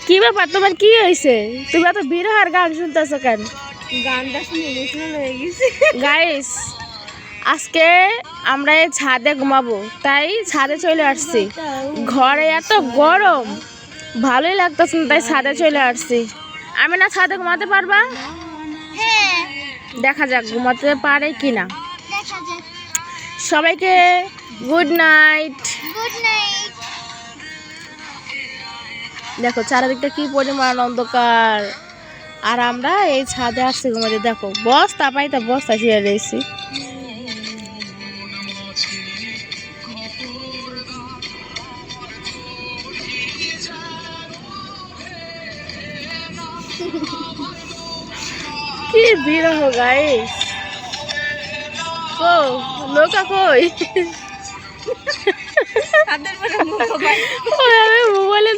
কি ব্যাপার তোমার কি হয়েছে? তুমি এত বিরহার গান শুনতেছো কেন? গানটা শুনে ইমোশনাল হয়ে গেছি। গাইস, আজকে আমরা এই ছাদে ঘুমাবো, তাই ছাদে চলে আসছি। ঘরে এত গরম, ভালোই লাগতেছে না, তাই ছাদে চলে আসছি। আমি না ছাদে ঘুমাতে পারবা? হ্যাঁ, দেখা যাক ঘুমাতে পারে কিনা। দেখা যাক। সবাইকে গুড নাইট। Good night. দেখো চারিদিকটা কি পরিমাণ অন্ধকার, আর আমরা এই ছাদে আসছি ঘুমাতে। দেখো বস্তা পাইতে বস্তা ছিঁড়ে রয়েছি। কি বিরহ গাইস, কো নৌকা কই? ছাদের পরে মোবাইল মোবাইলে